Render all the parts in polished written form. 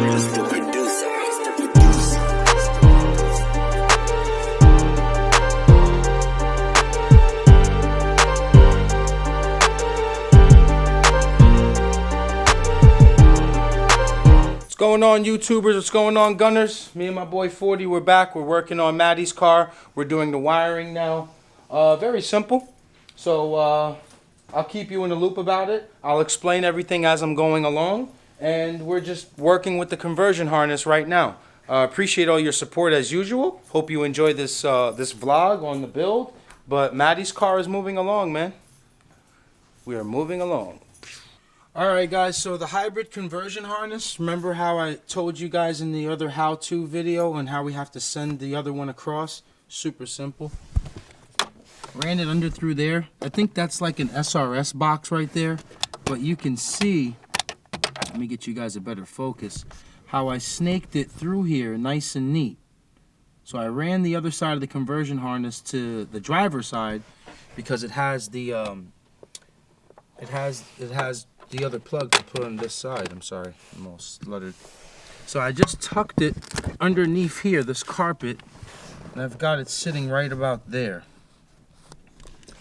It's the producer. What's going on, YouTubers? What's going on, Gunners? Me and my boy 40, we're back. We're working on Maddie's car. We're doing the wiring now. Very simple. So I'll keep you in the loop about it. I'll explain everything as I'm going along. And we're just working with the conversion harness right now. Appreciate all your support as usual. Hope you enjoy this vlog on the build. But Maddie's car is moving along, man. We are moving along. Alright guys, so the hybrid conversion harness, remember how I told you guys in the other how-to video and how we have to send the other one across? Super simple. Ran it under through there. I think that's like an SRS box right there, but you can see, let me get you guys a better focus, how I snaked it through here nice and neat. So I ran the other side of the conversion harness to the driver's side because it has the the other plug to put on this side. I'm sorry, I'm all sluttered. So I just tucked it underneath here, this carpet, and I've got it sitting right about there.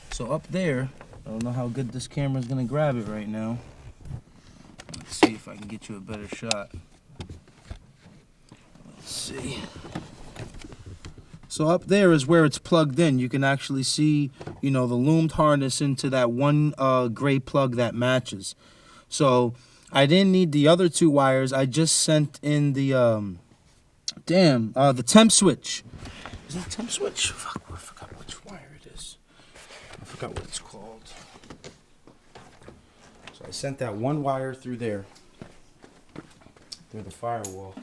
So up there, I don't know how good this camera's gonna grab it right now. Let's see if I can get you a better shot. Let's see. So up there is where it's plugged in. You can actually see, you know, the loomed harness into that one gray plug that matches. So I didn't need the other two wires. I just sent in the the temp switch. Is it a temp switch? Fuck, I forgot which wire it is. I forgot what it's called. So I sent that one wire through there, through the firewall.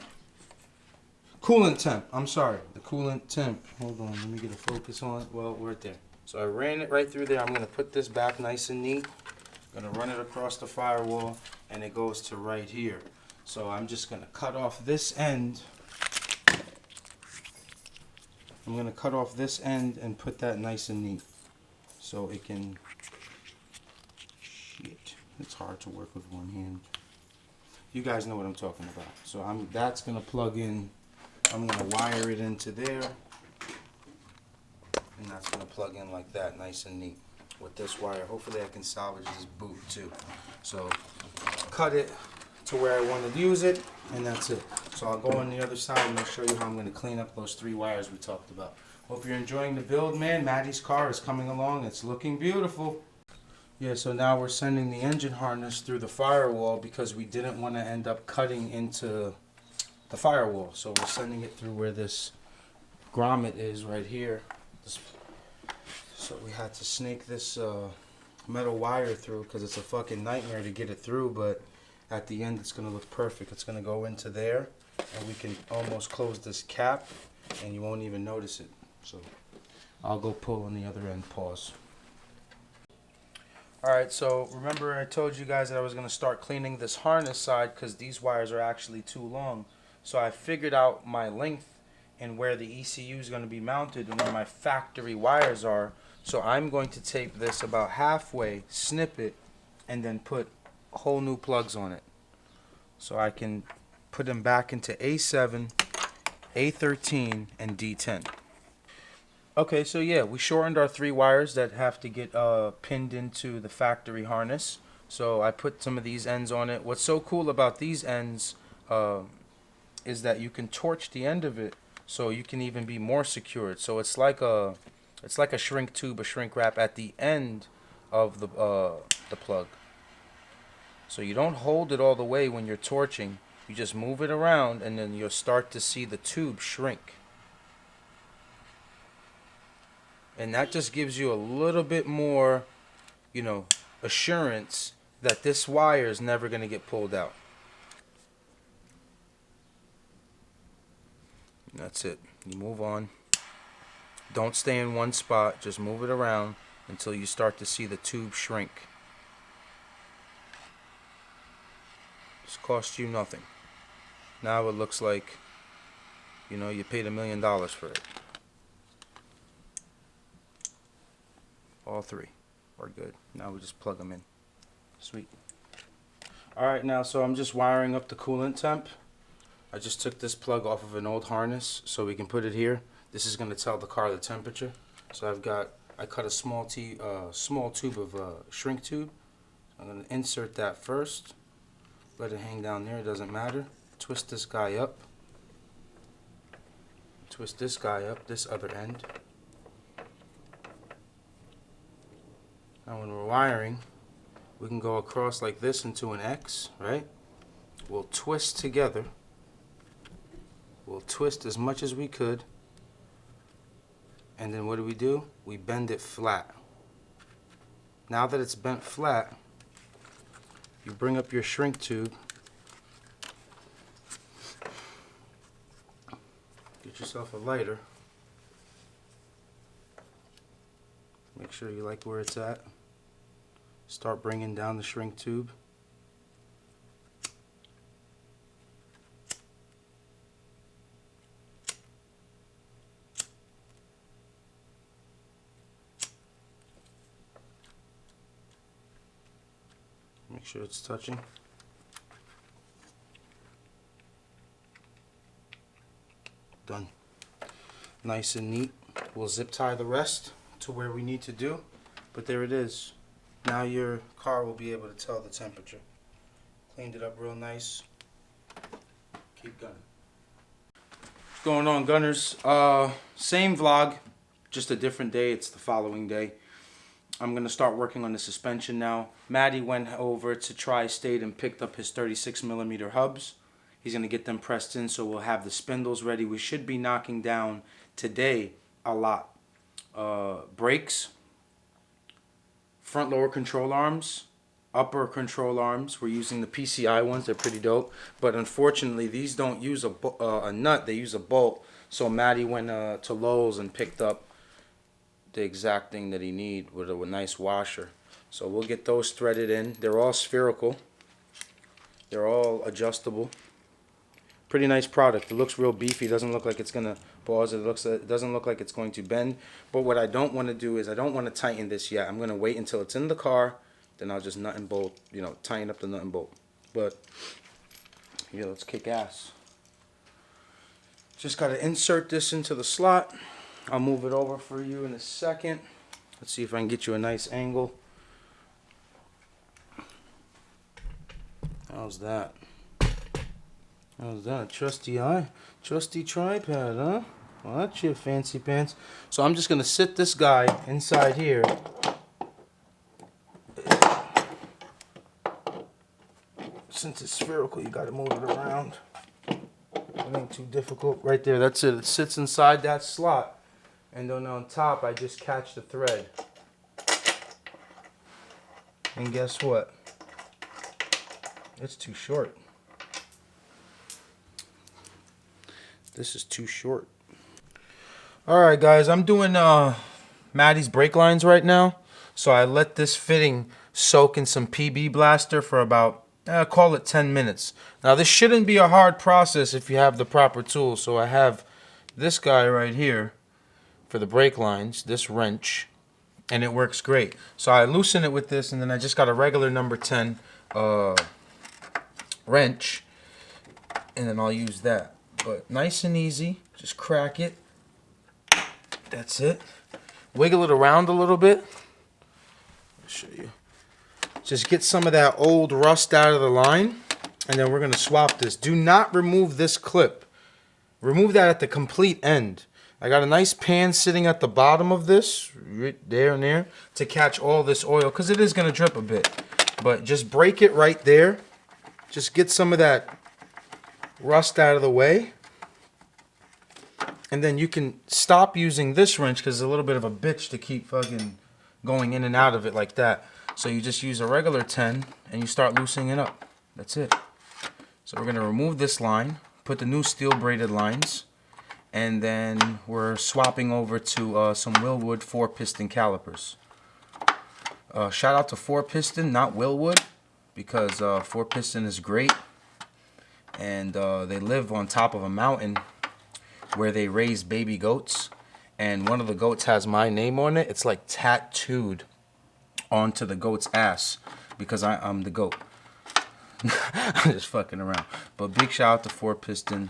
Coolant temp. I'm sorry, the coolant temp. Hold on, let me get a focus on it. Well, we're right there. So I ran it right through there. I'm gonna put this back nice and neat. Gonna run it across the firewall, and it goes to right here. So I'm just gonna cut off this end. I'm gonna cut off this end and put that nice and neat, so it can. Shit, it's hard to work with one hand. You guys know what I'm talking about. So that's gonna plug in. I'm gonna wire it into there, and that's gonna plug in like that, nice and neat. With this wire, hopefully I can salvage this boot too. So cut it to where I want to use it, and that's it. So I'll go on the other side and I'll show you how I'm going to clean up those three wires we talked about. Hope you're enjoying the build, man. Maddie's car is coming along. It's looking beautiful. Yeah, so now we're sending the engine harness through the firewall because we didn't want to end up cutting into the firewall. So we're sending it through where this grommet is right here. So we had to snake this metal wire through because it's a fucking nightmare to get it through, but at the end it's going to look perfect. It's going to go into there, and we can almost close this cap, and you won't even notice it. So I'll go pull on the other end. Pause. Alright, so remember I told you guys that I was going to start cleaning this harness side because these wires are actually too long. So I figured out my length and where the ECU is going to be mounted and where my factory wires are. So I'm going to tape this about halfway, snip it, and then put whole new plugs on it. So I can put them back into A7, A13, and D10. Okay, so yeah, we shortened our three wires that have to get pinned into the factory harness. So I put some of these ends on it. What's so cool about these ends is that you can torch the end of it so you can even be more secured. So it's like a shrink tube, a shrink wrap at the end of the plug. So you don't hold it all the way when you're torching. You just move it around, and then you'll start to see the tube shrink. And that just gives you a little bit more, you know, assurance that this wire is never going to get pulled out. And that's it. You move on. Don't stay in one spot. Just move it around until you start to see the tube shrink. This cost you nothing. Now it looks like, you know, you paid $1 million for it. All three are good. Now we just plug them in. Sweet. Alright, now so I'm just wiring up the coolant temp. I just took this plug off of an old harness so we can put it here. This is going to tell the car the temperature. So I cut a small tube of shrink tube. I'm going to insert that first. Let it hang down there, it doesn't matter. Twist this guy up. Twist this guy up, this other end. Now when we're wiring, we can go across like this into an X, right? We'll twist together. We'll twist as much as we could. And then what do? We bend it flat. Now that it's bent flat, you bring up your shrink tube. Get yourself a lighter. Make sure you like where it's at. Start bringing down the shrink tube. Make sure it's touching. Done. Nice and neat. We'll zip tie the rest to where we need to do. But there it is. Now your car will be able to tell the temperature. Cleaned it up real nice. Keep gunning. What's going on, gunners? Same vlog, just a different day. It's the following day. I'm going to start working on the suspension now. Maddie went over to Tri-State and picked up his 36mm hubs. He's going to get them pressed in, so we'll have the spindles ready. We should be knocking down today a lot. Brakes, front lower control arms, upper control arms. We're using the PCI ones. They're pretty dope. But unfortunately, these don't use a nut. They use a bolt. So Maddie went to Lowe's and picked up the exact thing that he need with a nice washer. So we'll get those threaded in. They're all spherical. They're all adjustable. Pretty nice product. It looks real beefy. It doesn't look like it's gonna pause. It doesn't look like it's going to bend. But what I don't want to do is I don't want to tighten this yet. I'm gonna wait until it's in the car. Then I'll just nut and bolt. You know, tighten up the nut and bolt. But yeah, let's kick ass. Just gotta insert this into the slot. I'll move it over for you in a second. Let's see if I can get you a nice angle. How's that? How's that? Trusty tripod, huh? Well, that's your fancy pants. So I'm just gonna sit this guy inside here. Since it's spherical, you gotta move it around. It ain't too difficult. Right there, that's it. It sits inside that slot. And then on top, I just catch the thread. And guess what? It's too short. This is too short. Alright guys, I'm doing Maddie's brake lines right now. So I let this fitting soak in some PB Blaster for about, call it 10 minutes. Now this shouldn't be a hard process if you have the proper tools. So I have this guy right here for the brake lines, this wrench, and it works great. So I loosen it with this, and then I just got a regular number 10 wrench, and then I'll use that. But nice and easy, just crack it. That's it. Wiggle it around a little bit. I'll show you. Just get some of that old rust out of the line, and then we're gonna swap this. Do not remove this clip. Remove that at the complete end. I got a nice pan sitting at the bottom of this, right there and there, to catch all this oil, because it is going to drip a bit. But just break it right there. Just get some of that rust out of the way. And then you can stop using this wrench, because it's a little bit of a bitch to keep fucking going in and out of it like that. So you just use a regular 10, and you start loosening it up. That's it. So we're going to remove this line, put the new steel braided lines, and then we're swapping over to some Willwood 4-piston calipers. Shout out to 4-piston, not Willwood, because 4-piston is great. And they live on top of a mountain where they raise baby goats. And one of the goats has my name on it. It's like tattooed onto the goat's ass because I'm the goat. I'm just fucking around. But big shout out to 4Piston.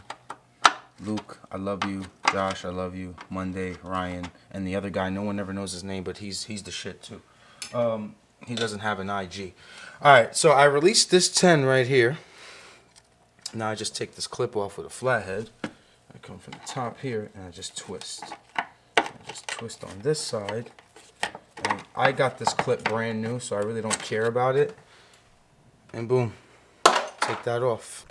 Luke, I love you. Josh, I love you. Monday, Ryan, and the other guy. No one ever knows his name, but he's the shit too. He doesn't have an IG. All right, so I released this 10 right here. Now I just take this clip off with a flathead. I come from the top here and I just twist. I just twist on this side. And I got this clip brand new, so I really don't care about it. And boom, take that off.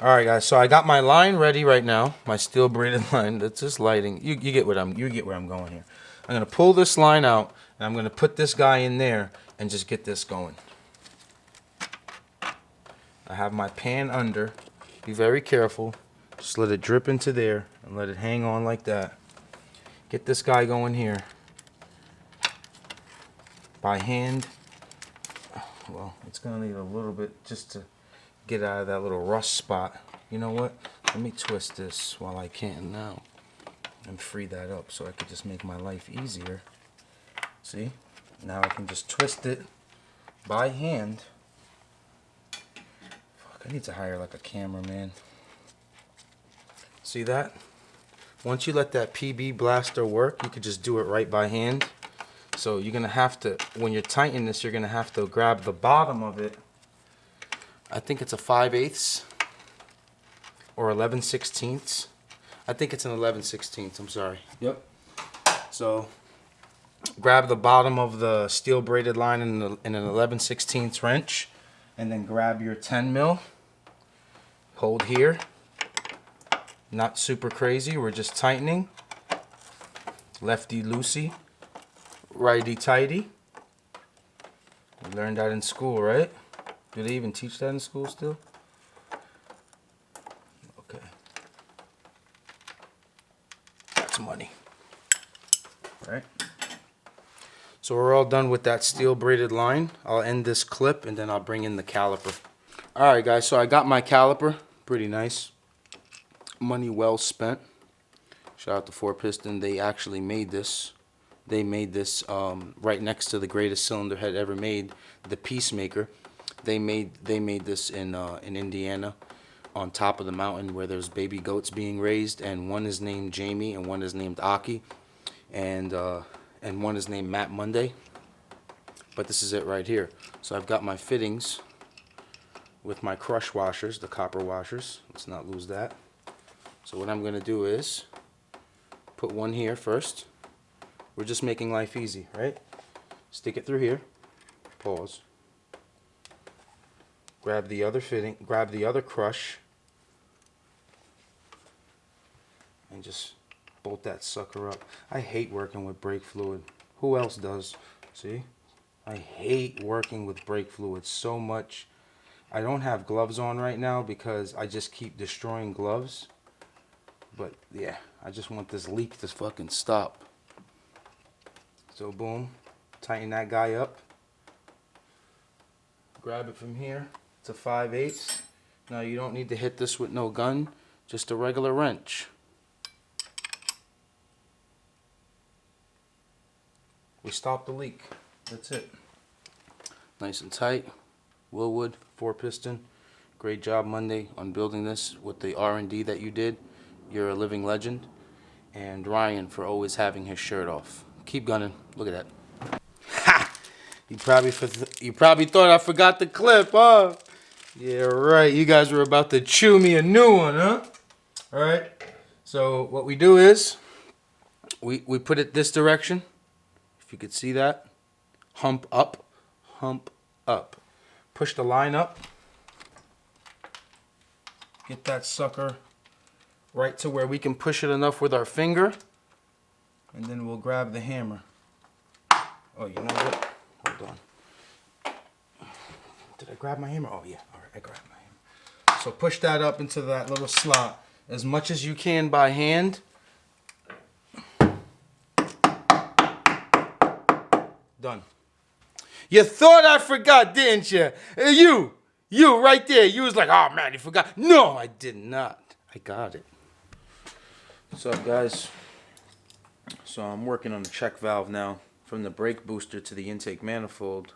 All right, guys. So I got my line ready right now. My steel braided line. That's just lighting. You get where I'm going here. I'm gonna pull this line out and I'm gonna put this guy in there and just get this going. I have my pan under. Be very careful. Just let it drip into there and let it hang on like that. Get this guy going here. By hand. Well, it's gonna need a little bit just to get out of that little rust spot. You know what? Let me twist this while I can now and free that up so I could just make my life easier. See? Now I can just twist it by hand. Fuck, I need to hire like a cameraman. See that? Once you let that PB blaster work, you could just do it right by hand. So you're gonna have to, when you're tightening this, you're gonna have to grab the bottom of it. I think it's a 5/8 or 11/16. I think it's an 11/16. I'm sorry. Yep. So grab the bottom of the steel braided line in an 11/16 wrench, and then grab your 10 mil. Hold here. Not super crazy. We're just tightening. Lefty loosey, righty tighty. We learned that in school, right? Do they even teach that in school still? Okay. That's money. Right? So we're all done with that steel braided line. I'll end this clip and then I'll bring in the caliper. Alright guys, so I got my caliper. Pretty nice. Money well spent. Shout out to 4Piston. They actually made this. They made this right next to the greatest cylinder head ever made, the Peacemaker. They made this in Indiana, on top of the mountain where there's baby goats being raised, and one is named Jamie and one is named Aki, and one is named Matt Monday. But this is it right here. So I've got my fittings with my crush washers, the copper washers. Let's not lose that. So what I'm gonna do is put one here first. We're just making life easy, right? Stick it through here. Pause. Grab the other fitting, grab the other crush, and just bolt that sucker up. I hate working with brake fluid. Who else does? See? I hate working with brake fluid so much. I don't have gloves on right now because I just keep destroying gloves. But yeah, I just want this leak to fucking stop. So boom, tighten that guy up. Grab it from here. It's a 5/8. Now you don't need to hit this with no gun, just a regular wrench. We stopped the leak. That's it. Nice and tight. Willwood, 4Piston. Great job Monday on building this with the R&D that you did. You're a living legend. And Ryan for always having his shirt off. Keep gunning. Look at that. Ha! You probably thought I forgot the clip, huh? Yeah, right. You guys were about to chew me a new one, huh? All right. So what we do is we put it this direction. If you could see that. Hump up. Hump up. Push the line up. Get that sucker right to where we can push it enough with our finger. And then we'll grab the hammer. Oh, you know what? Hold on. Did I grab my hammer? Oh, yeah. All right, I grabbed my hammer. So push that up into that little slot as much as you can by hand. Done. You thought I forgot, didn't you? You right there. You was like, oh, man, you forgot. No, I did not. I got it. What's up, guys? So I'm working on the check valve now, from the brake booster to the intake manifold.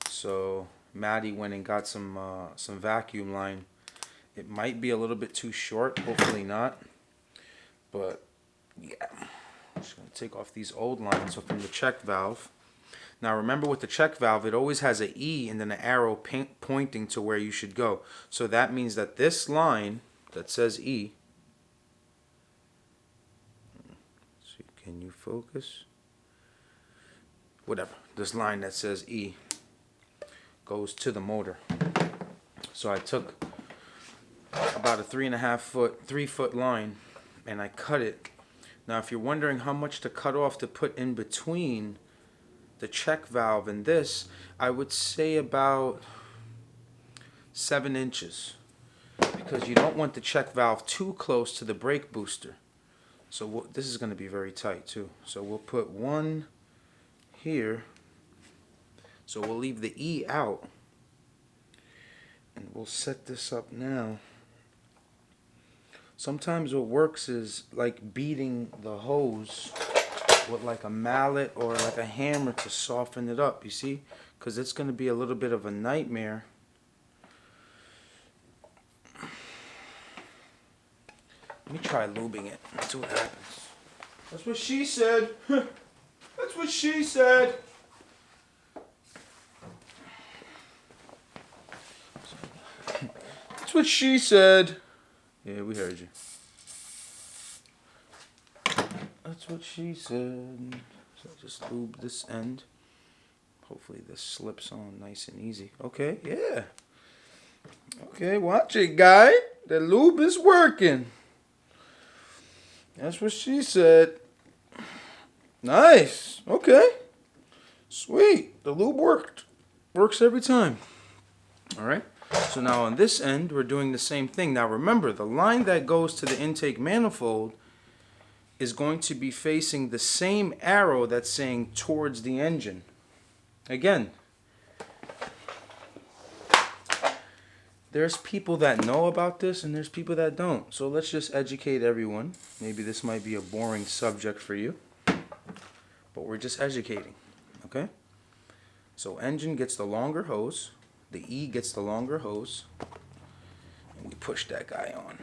So Maddie went and got some vacuum line. It might be a little bit too short, hopefully not. But yeah, I'm just gonna take off these old lines from the check valve. Now remember, with the check valve, it always has an E and then an arrow pointing to where you should go. So that means that this line that says E, see, can you focus? Whatever, this line that says E goes to the motor. So I took about a 3 foot line and I cut it. Now if you're wondering how much to cut off to put in between the check valve and this, I would say about 7 inches, because you don't want the check valve too close to the brake booster. So this is going to be very tight too. So we'll put one here. So we'll leave the E out. And we'll set this up now. Sometimes what works is like beating the hose with like a mallet or like a hammer to soften it up, you see? Because it's going to be a little bit of a nightmare. Let me try lubing it. Let's see what happens. That's what she said. That's what she said. That's what she said. Yeah, we heard you. That's what she said. So just lube this end. Hopefully this slips on nice and easy. Okay, yeah. Okay, watch it, guy. The lube is working. That's what she said. Nice. Okay. Sweet. The lube worked. Works every time. All right. So now on this end, we're doing the same thing. Now remember, the line that goes to the intake manifold is going to be facing the same arrow that's saying towards the engine. Again, there's people that know about this and there's people that don't. So let's just educate everyone. Maybe this might be a boring subject for you, but we're just educating, okay? So engine gets the longer hose, the E gets the longer hose, and we push that guy on.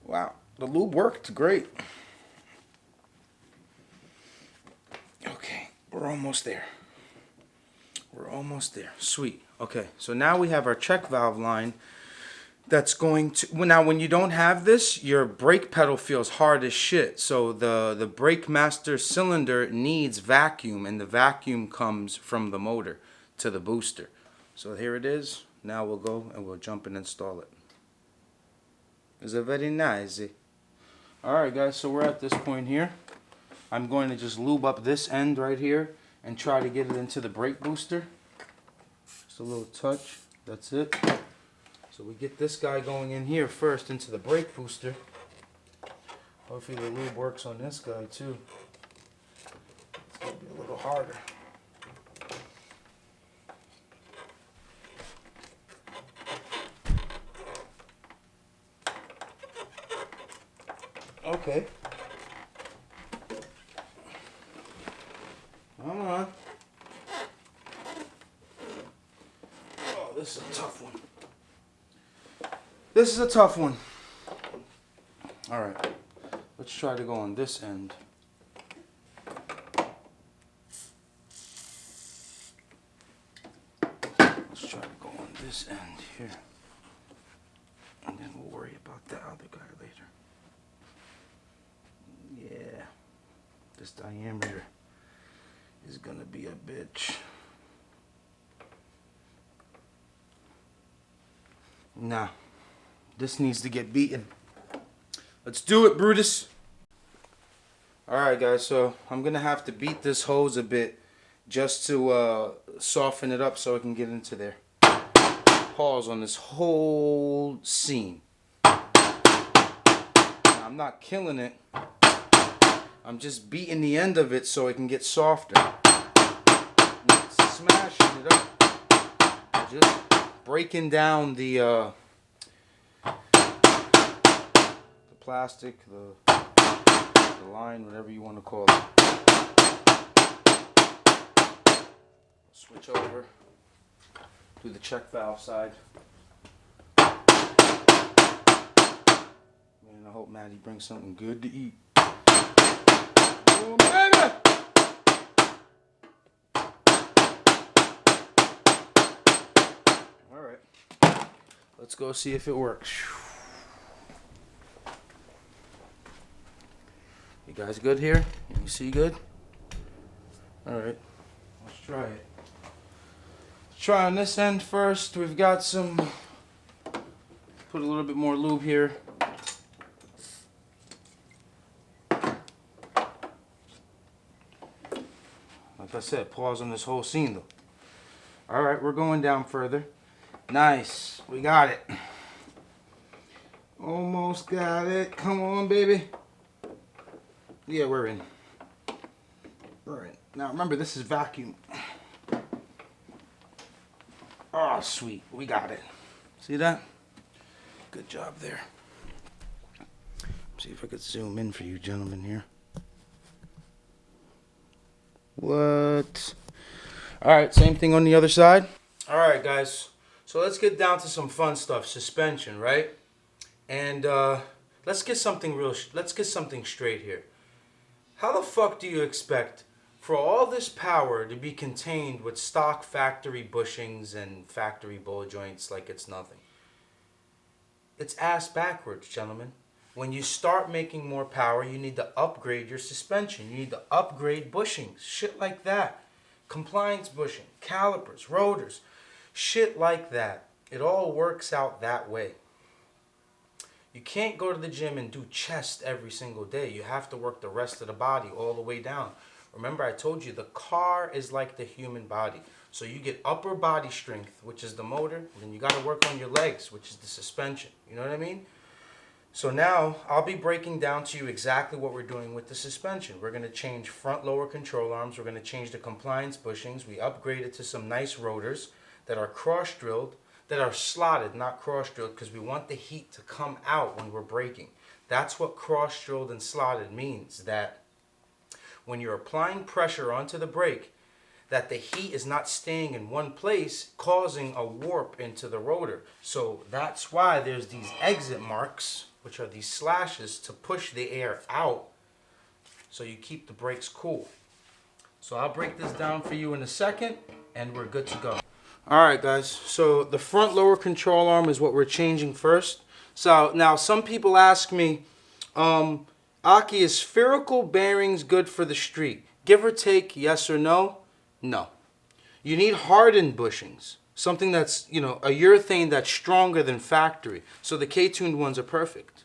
Wow, the lube worked great. Okay, we're almost there. We're almost there. Sweet. Okay, so now we have our check valve line that's going to... Now, when you don't have this, your brake pedal feels hard as shit. So the brake master cylinder needs vacuum, and the vacuum comes from the motor to the booster. So here it is. Now we'll go and we'll jump and install it. Is it very nice? Alright guys, so we're at this point here. I'm going to just lube up this end right here and try to get it into the brake booster. Just a little touch. That's it. So we get this guy going in here first into the brake booster. Hopefully the lube works on this guy too. It's going to be a little harder. Okay. Come on. Oh, this is a tough one. This is a tough one. Alright. Let's try to go on this end. Let's try to go on this end here. And then we'll worry about that other guy later. Yeah. This diameter is gonna be a bitch. Nah. This needs to get beaten. Let's do it, Brutus. Alright guys, so I'm gonna have to beat this hose a bit just to soften it up so I can get into there. Pause on this whole scene. Now, I'm not killing it. I'm just beating the end of it so it can get softer. Not smashing it up. Just breaking down the plastic, the line, whatever you want to call it. Switch over. do the check valve side. Man, I hope Maddie brings something good to eat. Oh, baby! All right, let's go see if it works. You guys good here? You see good? All right, let's try it. Let's try on this end first. We've got some, put a little bit more lube here. Like I said, pause on this whole scene though. All right, we're going down further. Nice, we got it. Almost got it. Come on, baby. Yeah, we're in. We're in. Now remember, this is vacuum. Oh, sweet. We got it. See that? Good job there. See if I could zoom in for you gentlemen here. What? All right, same thing on the other side. All right, guys. So let's get down to some fun stuff. Suspension, right? And let's get something straight here. How the fuck do you expect for all this power to be contained with stock factory bushings and factory ball joints like it's nothing? It's ass backwards, gentlemen. When you start making more power, you need to upgrade your suspension. You need to upgrade bushings, shit like that. Compliance bushing, calipers, rotors, shit like that. It all works out that way. You can't go to the gym and do chest every single day. You have to work the rest of the body all the way down. Remember, I told you the car is like the human body. So you get upper body strength, which is the motor, and then you got to work on your legs, which is the suspension. You know what I mean? So now I'll be breaking down to you exactly what we're doing with the suspension. We're going to change front lower control arms. We're going to change the compliance bushings. We upgraded to some nice rotors that are cross-drilled, that are slotted, not cross-drilled, because we want the heat to come out when we're braking. That's what cross-drilled and slotted means, that when you're applying pressure onto the brake, that the heat is not staying in one place, causing a warp into the rotor. So that's why there's these exit marks, which are these slashes to push the air out so you keep the brakes cool. So I'll break this down for you in a second and we're good to go. Alright guys, so the front lower control arm is what we're changing first. So now some people ask me, Aki, is spherical bearings good for the street? Give or take, yes or no? No. You need hardened bushings. Something that's, you know, a urethane that's stronger than factory. So the K-tuned ones are perfect.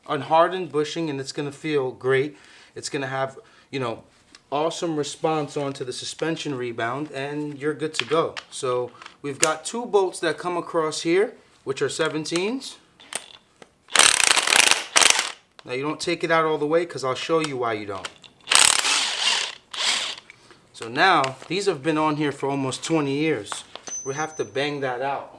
Unhardened bushing, and it's going to feel great. It's going to have, you know, awesome response onto the suspension rebound, and you're good to go. So we've got two bolts that come across here, which are 17s. Now you don't take it out all the way because I'll show you why you don't. So now, these have been on here for almost 20 years. We have to bang that out.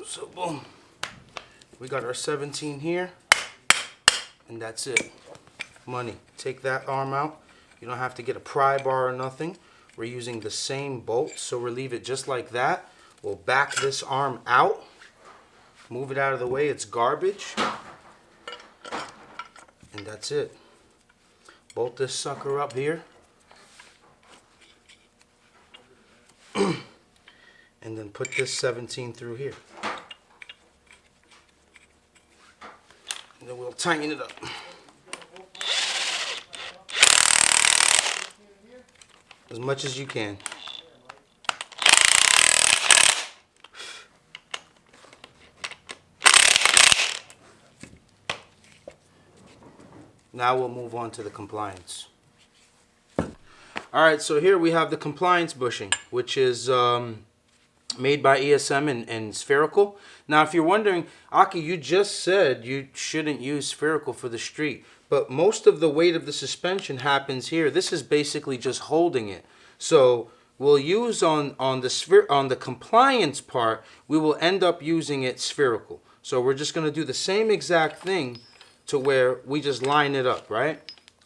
So boom, we got our 17 here, and that's it. Money. Take that arm out. You don't have to get a pry bar or nothing. We're using the same bolt, so we'll leave it just like that. We'll back this arm out. Move it out of the way, it's garbage. And that's it. Bolt this sucker up here. And then put this 17 through here. And then we'll tighten it up. As much as you can. Now we'll move on to the compliance. Alright, so here we have the compliance bushing, which is made by ESM and spherical. Now if you're wondering, Aki, you just said you shouldn't use spherical for the street, but most of the weight of the suspension happens here. This is basically just holding it. So we'll use on the compliance part, we will end up using it spherical. So we're just going to do the same exact thing, to where we just line it up, right?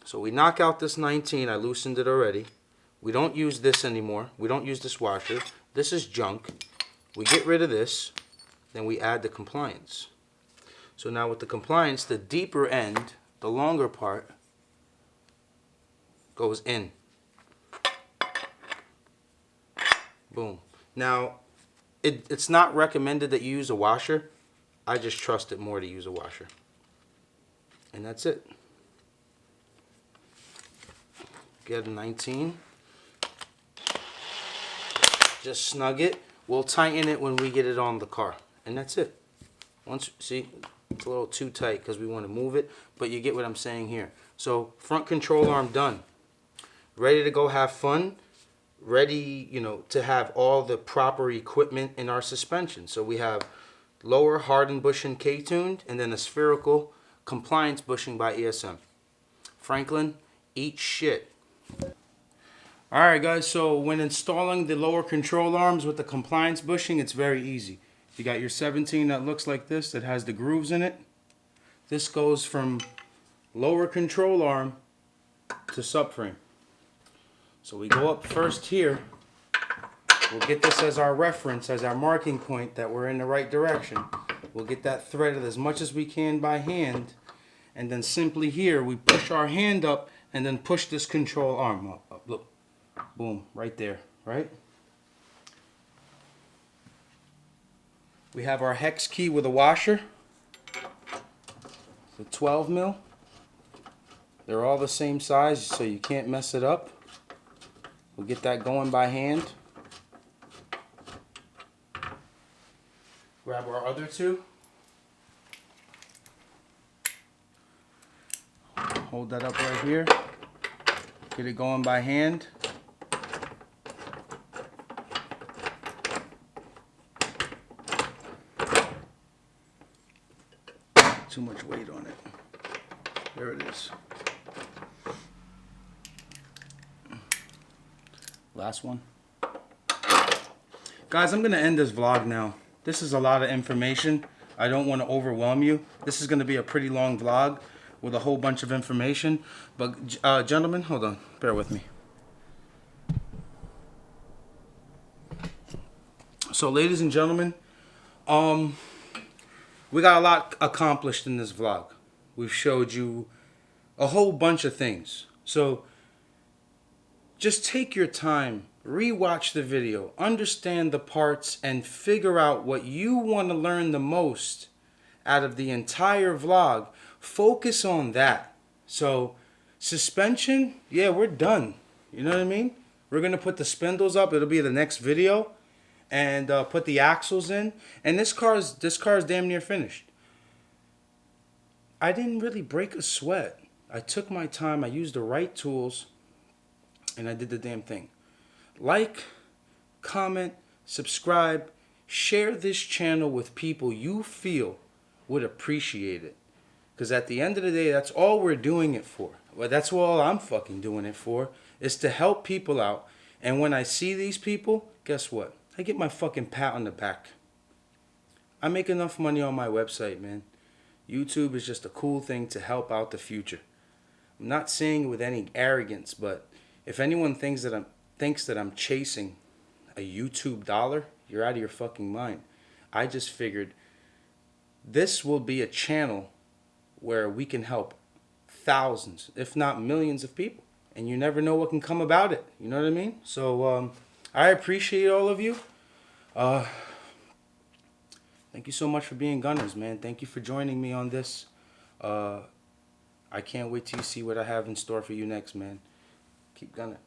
So we knock out this 19. I loosened it already. We don't use this anymore. We don't use this washer. This is junk. We get rid of this. Then we add the compliance. So now with the compliance, the deeper end, the longer part, goes in. Boom. Now, it's not recommended that you use a washer. I just trust it more to use a washer. And that's it. Get a 19. Just snug it. We'll tighten it when we get it on the car. And that's it. Once, see, it's a little too tight because we want to move it, but you get what I'm saying here. So, front control arm done. Ready to go have fun. Ready, you know, to have all the proper equipment in our suspension. So we have lower hardened bushing K-tuned and then a spherical compliance bushing by ESM. Franklin, eat shit. Alright guys, so when installing the lower control arms with the compliance bushing, it's very easy. You got your 17 that looks like this, that has the grooves in it. This goes from lower control arm to subframe. So we go up first here. We'll get this as our reference, as our marking point that we're in the right direction. We'll get that threaded as much as we can by hand. And then simply here, we push our hand up and then push this control arm up. Look, boom, right there, right? We have our hex key with a washer. The 12 mil. They're all the same size, so you can't mess it up. We'll get that going by hand. Grab our other two. Hold that up right here. Get it going by hand. Too much weight on it. There it is. Last one. Guys, I'm going to end this vlog now. This is a lot of information. I don't want to overwhelm you. This is going to be a pretty long vlog with a whole bunch of information. But, gentlemen, hold on. Bear with me. So, ladies and gentlemen, we got a lot accomplished in this vlog. We've showed you a whole bunch of things. So, just take your time, rewatch the video, understand the parts, and figure out what you want to learn the most out of the entire vlog. Focus on that. So, suspension, yeah, we're done. You know what I mean? We're going to put the spindles up. It'll be the next video. And put the axles in. And this car is damn near finished. I didn't really break a sweat. I took my time. I used the right tools. And I did the damn thing. Like, comment, subscribe, share this channel with people you feel would appreciate it. Because at the end of the day, that's all we're doing it for. Well, that's all I'm fucking doing it for, is to help people out. And when I see these people, guess what? I get my fucking pat on the back. I make enough money on my website, man. YouTube is just a cool thing to help out the future. I'm not saying it with any arrogance, but if anyone thinks that I'm chasing a YouTube dollar, you're out of your fucking mind. I just figured this will be a channel where we can help thousands, if not millions of people. And you never know what can come about it. You know what I mean? So I appreciate all of you. Thank you so much for being Gunners, man. Thank you for joining me on this. I can't wait till you see what I have in store for you next, man. Keep gunning.